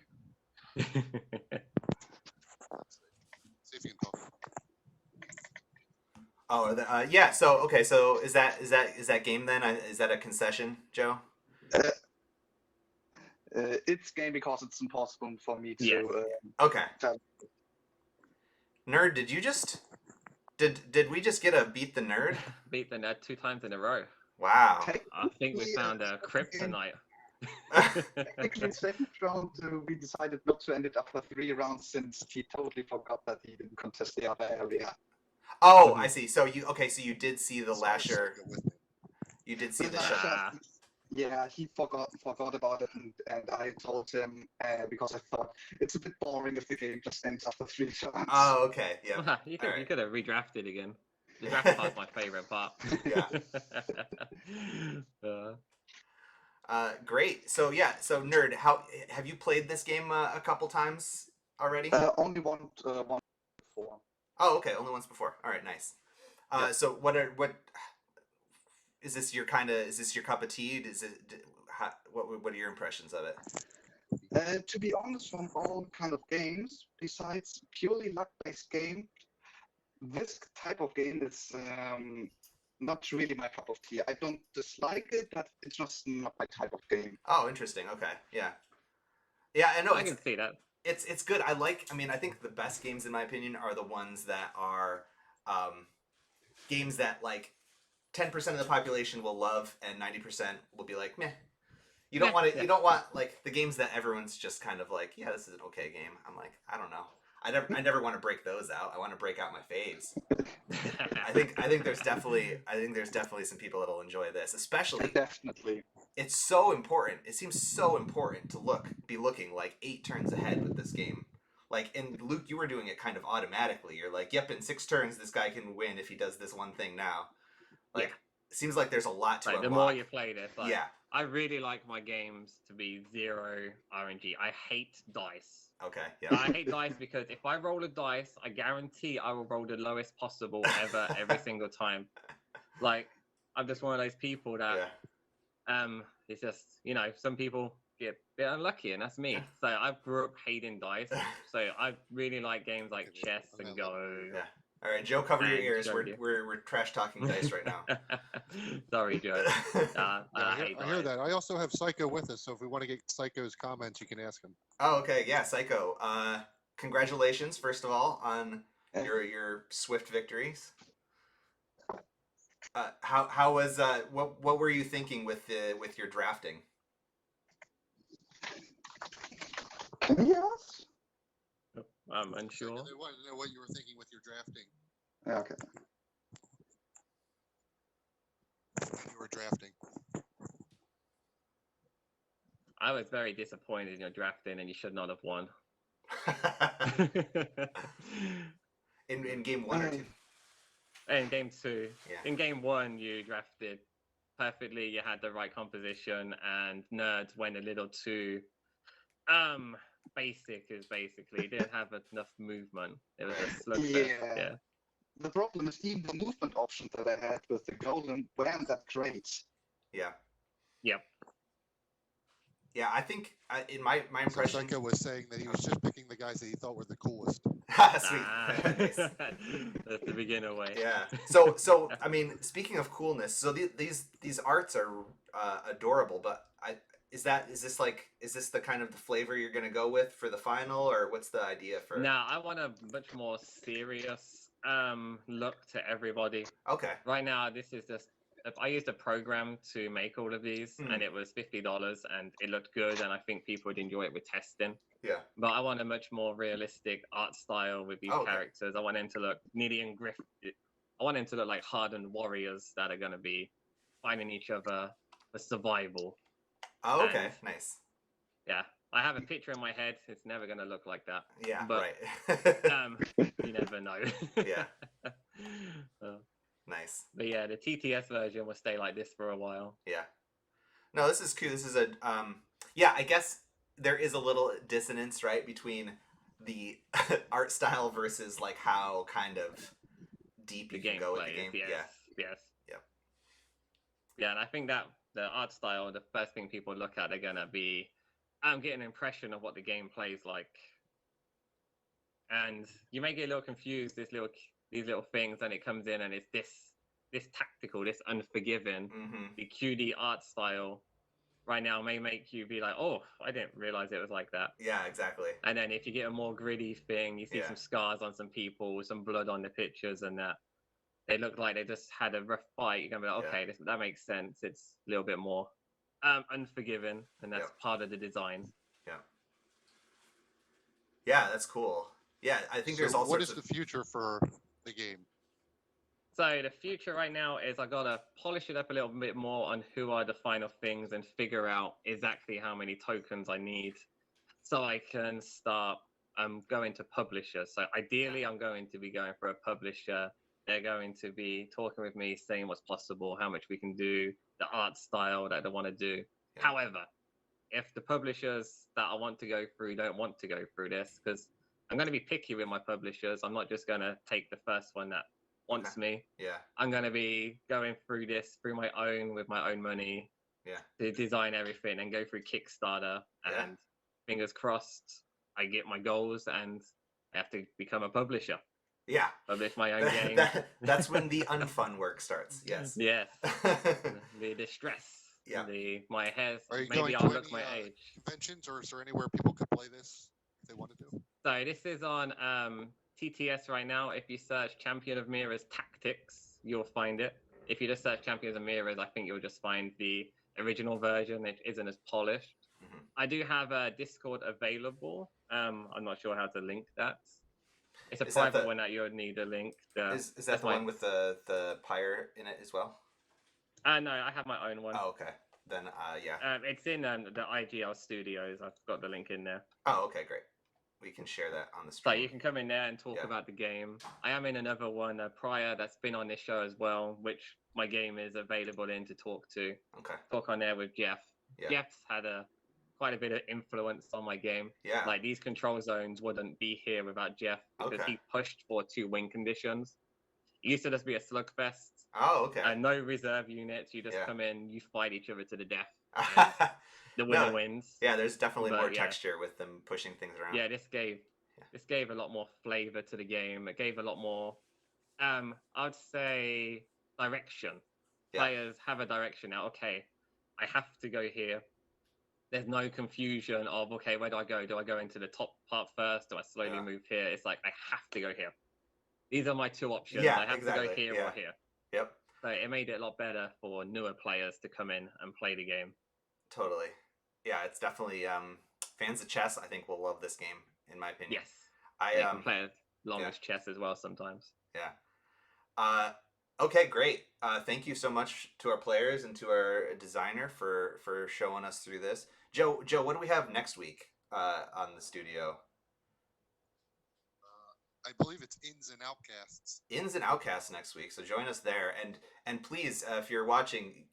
See if you can talk. Oh, yeah. So okay. So is that game then? Is that a concession, Joe? It's game because it's impossible for me to. Yes. Okay. Tell. Nerd, did you just did we just get a beat the nerd? Beat the net 2 times in a row. Wow. I think we found a kryptonite. Technically, second round, we decided not to end it after 3 rounds since he totally forgot that he didn't contest the other area. Oh, I see. So you did see the Sorry, lasher. Psycho with me. You did see the Lasher, shot. yeah, he forgot about it, and I told him because I thought it's a bit boring if the game just ends after 3 turns. Oh, okay. Yeah. You Alright. could have redrafted again. The draft part's my favorite part. Yeah. Great. So yeah. So nerd, how have you played this game a couple times already? Only one before. Oh, okay. Only once before. All right. Nice. Yeah. So what is this your cup of tea? What are your impressions of it? To be honest, from all kind of games, besides purely luck-based game, this type of game is not really my cup of tea. I don't dislike it, but it's just not my type of game. Oh, interesting. Okay. Yeah. Yeah, I know. I can see that. It's good. I think the best games in my opinion are the ones that are games that like 10% of the population will love and 90% will be like, meh. You don't want like the games that everyone's just kind of like, yeah, this is an okay game. I'm like, I don't know. I never want to break those out. I want to break out my faves. I think there's definitely some people that'll enjoy this, especially. Definitely. It's so important. It seems so important to be looking like 8 turns ahead with this game. Like, and Luke, you were doing it kind of automatically. You're like, yep, in 6 turns, this guy can win if he does this one thing now. Like, it seems like there's a lot to Like, unlock. the more you play this, like, yeah. I really like my games to be 0 RNG. I hate dice. Okay. Yeah. I hate dice because if I roll a dice, I guarantee I will roll the lowest possible ever every single time. Like, I'm just one of those people that it's just, some people get a bit unlucky, and that's me. So I grew up hating dice. So I really like games like chess and Go. Yeah. All right, Joe, cover your ears. We're trash talking dice right now. Sorry, Joe. I hear that. I also have Psycho with us, so if we want to get Psycho's comments, you can ask him. Oh, okay. Yeah, Psycho. Congratulations, first of all, on your swift victories. How was what were you thinking with your drafting? Can you ask? I'm unsure. They wanted to know what you were thinking with your drafting. Okay. You were drafting. I was very disappointed in your drafting, and you should not have won. in game 1 or 2? In game 2. Yeah. In game 1, you drafted perfectly. You had the right composition, and nerds went a little too basic. Is basically didn't have enough movement. It was a slugfest. Yeah. The problem is even the movement option that I had with the golem weren't that great. Yeah. Yep. Yeah, I think in my impression, Psycho was saying that he was just picking the guys that he thought were the coolest. Sweet. Nice. That's the beginner way. Yeah. So I mean, speaking of coolness, so these arts are adorable, but is this the kind of the flavor you're gonna go with for the final, or what's the idea for? No, I want a much more serious look to everybody. Okay. Right now, this is just I used a program to make all of these, and it was $50, and it looked good, and I think people would enjoy it with testing. Yeah. But I want a much more realistic art style with these characters. I want them to look needy and grifted. I want them to look like hardened warriors that are going to be finding each other for survival. Oh, okay. Nice. Yeah. I have a picture in my head. It's never going to look like that. Yeah, but, right. You never know. Yeah. Nice. But yeah, the TTS version will stay like this for a while. Yeah. No, this is cool. This is yeah, I guess there is a little dissonance, right, between the art style versus like how kind of deep you can go with the game. Yes. Yeah, and I think that the art style, the first thing people look at, they're gonna be getting an impression of what the game plays like. And you may get a little confused, these little things, and it comes in and it's this tactical, this unforgiving, the QD art style right now may make you be like, oh, I didn't realize it was like that. Yeah, exactly. And then if you get a more gritty thing, you see some scars on some people, some blood on the pictures, and that they look like they just had a rough fight. You're gonna be like, okay, that makes sense. It's a little bit more unforgiving, and that's part of the design. Yeah. Yeah, that's cool. Yeah, I think there's also. What is the future for the game? So the future right now is I gotta polish it up a little bit more on who are the final things and figure out exactly how many tokens I need, so I can start going to publishers. So ideally, I'm going to be going for a publisher. They're going to be talking with me, saying what's possible, how much we can do, the art style that they want to do. Yeah. However, if the publishers that I want to go through don't want to go through this, because I'm going to be picky with my publishers. I'm not just going to take the first one that wants me. Yeah. I'm going to be going through this through my own, with my own money. Yeah. To design everything and go through Kickstarter. And fingers crossed, I get my goals and I have to become a publisher. Yeah. Publish my own game. That's when the unfun work starts. Yes. Yes. The distress. Yeah. My hair. Are you maybe going I'll to look any my age. conventions, or is there anywhere people could play this if they wanted to? So this is on TTS right now. If you search Champion of Meera's Tactics, you'll find it. If you just search Champions of Meera's, I think you'll just find the original version. It isn't as polished. I do have a Discord available. I'm not sure how to link that. It's a Is that private the- one that you would need a link. Is that that's the one with the pyre in it as well? No, I have my own one. Oh, okay. Then yeah. It's in the IGL studios. I've got the link in there. Oh, okay, great. We can share that on the So stream. you can come in there and talk Yeah. about the game. I am in another one prior that's been on this show as well, which my game is available in to talk to. Okay. Talk on there with Jeff. Yeah. Jeff's had quite a bit of influence on my game. Yeah. Like these control zones wouldn't be here without Jeff because Okay. he pushed for 2 win conditions. It used to just be a slugfest. Oh, okay. And no reserve units. You just Yeah. come in, you fight each other to the death. The No, winner wins. Yeah, there's definitely But, more yeah. texture with them pushing things around. Yeah, this gave a lot more flavor to the game. It gave a lot more, I'd say, direction. Yeah. Players have a direction now. Okay, I have to go here. There's no confusion of, okay, where do I go? Do I go into the top part first? Do I slowly Yeah. move here? It's like, I have to go here. These are my 2 options. Yeah, I have to exactly. go here Yeah. or here. Yep. So it made it a lot better for newer players to come in and play the game. Totally. Yeah, it's definitely fans of chess I think will love this game, in my opinion. Yes. I They can play longest chess as well sometimes. Yeah. Okay, great. Thank you so much to our players and to our designer for showing us through this. Joe, what do we have next week on the studio? I believe it's Ins and Outcasts. Ins and Outcasts next week, so join us there. And please, if you're watching,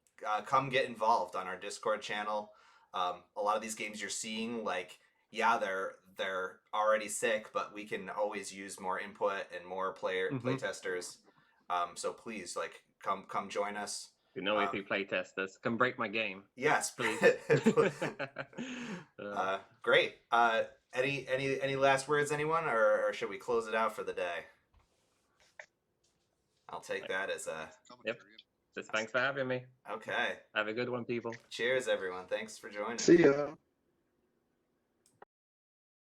come get involved on our Discord channel. A lot of these games you're seeing, like, yeah, they're already sick, but we can always use more input and more play testers. So please, like, come join us. You know, if you play testers, come break my game. Yes, Please. Great. Any last words, anyone, or should we close it out for the day? I'll take that as a Yep. Just thanks for having me. okay. Have a good one, people. Cheers, everyone. Thanks for joining. See ya.